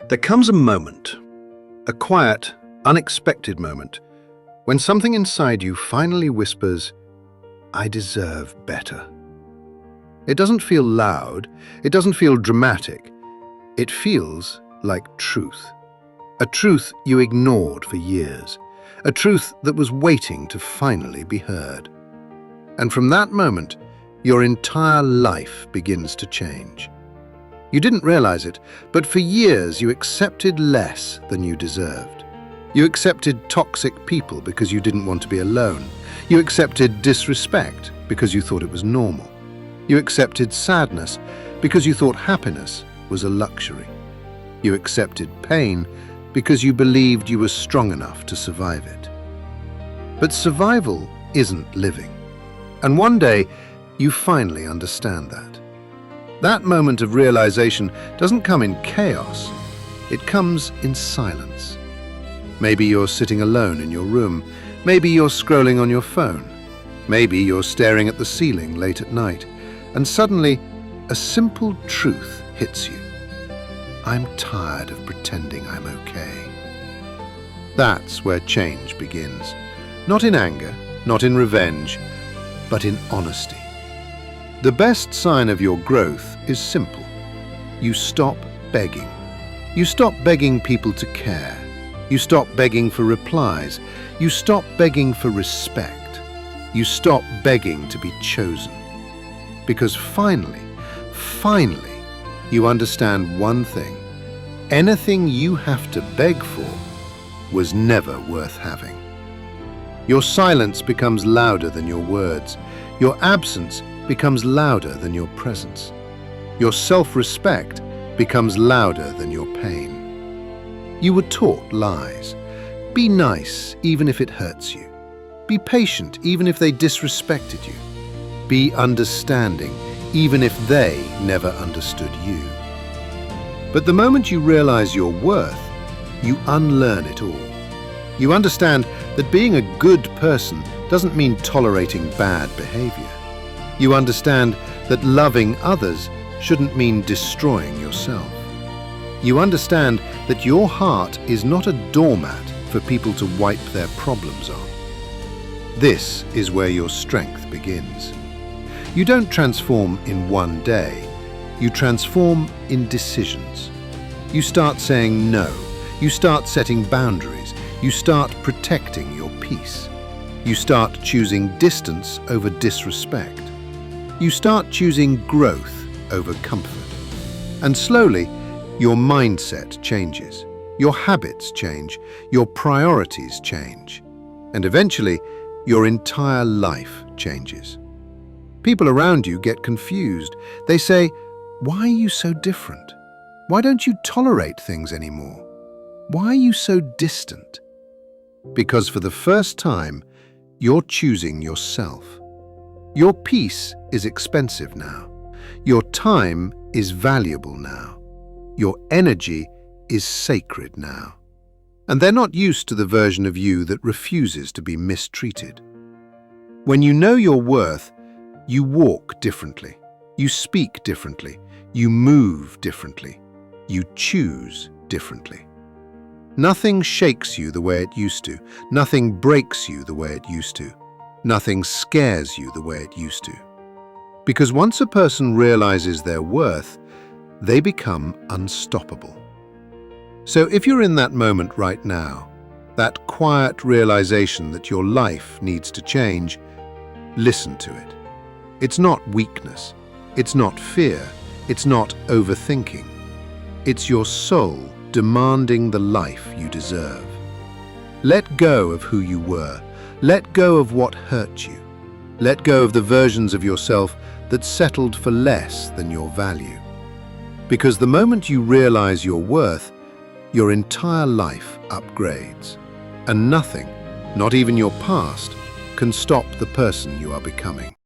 There comes a moment, a quiet, unexpected moment, when something inside you finally whispers, "I deserve better." It doesn't feel loud, it doesn't feel dramatic. It feels like truth. A truth you ignored for years. A truth that was waiting to finally be heard. And from that moment, your entire life begins to change. You didn't realize it, but for years you accepted less than you deserved. You accepted toxic people because you didn't want to be alone. You accepted disrespect because you thought it was normal. You accepted sadness because you thought happiness was a luxury. You accepted pain because you believed you were strong enough to survive it. But survival isn't living. And one day, you finally understand that. That moment of realization doesn't come in chaos. It comes in silence. Maybe you're sitting alone in your room. Maybe you're scrolling on your phone. Maybe you're staring at the ceiling late at night. And suddenly, a simple truth hits you. I'm tired of pretending I'm okay. That's where change begins. Not in anger, not in revenge, but in honesty. The best sign of your growth is simple. You stop begging. You stop begging people to care. You stop begging for replies. You stop begging for respect. You stop begging to be chosen. Because finally, you understand one thing. Anything you have to beg for was never worth having. Your silence becomes louder than your words. Your absence becomes louder than your presence. Your self-respect becomes louder than your pain. You were taught lies. Be nice even if it hurts you. Be patient even if they disrespected you. Be understanding even if they never understood you. But the moment you realize your worth, you unlearn it all. You understand that being a good person doesn't mean tolerating bad behavior. You understand that loving others shouldn't mean destroying yourself. You understand that your heart is not a doormat for people to wipe their problems on. This is where your strength begins. You don't transform in one day. You transform in decisions. You start saying no. You start setting boundaries. You start protecting your peace. You start choosing distance over disrespect. You start choosing growth over comfort. And slowly, your mindset changes. Your habits change. Your priorities change. And eventually, your entire life changes. People around you get confused. They say, "Why are you so different? Why don't you tolerate things anymore? Why are you so distant?" Because for the first time, you're choosing yourself. Your peace is expensive now. Your time is valuable now. Your energy is sacred now. And they're not used to the version of you that refuses to be mistreated. When you know your worth, you walk differently. You speak differently. You move differently. You choose differently. Nothing shakes you the way it used to. Nothing breaks you the way it used to. Nothing scares you the way it used to. Because once a person realizes their worth, they become unstoppable. So if you're in that moment right now, that quiet realization that your life needs to change, listen to it. It's not weakness. It's not fear. It's not overthinking. It's your soul demanding the life you deserve. Let go of who you were. Let go of what hurt you. Let go of the versions of yourself that settled for less than your value. Because the moment you realize your worth, your entire life upgrades. And nothing, not even your past, can stop the person you are becoming.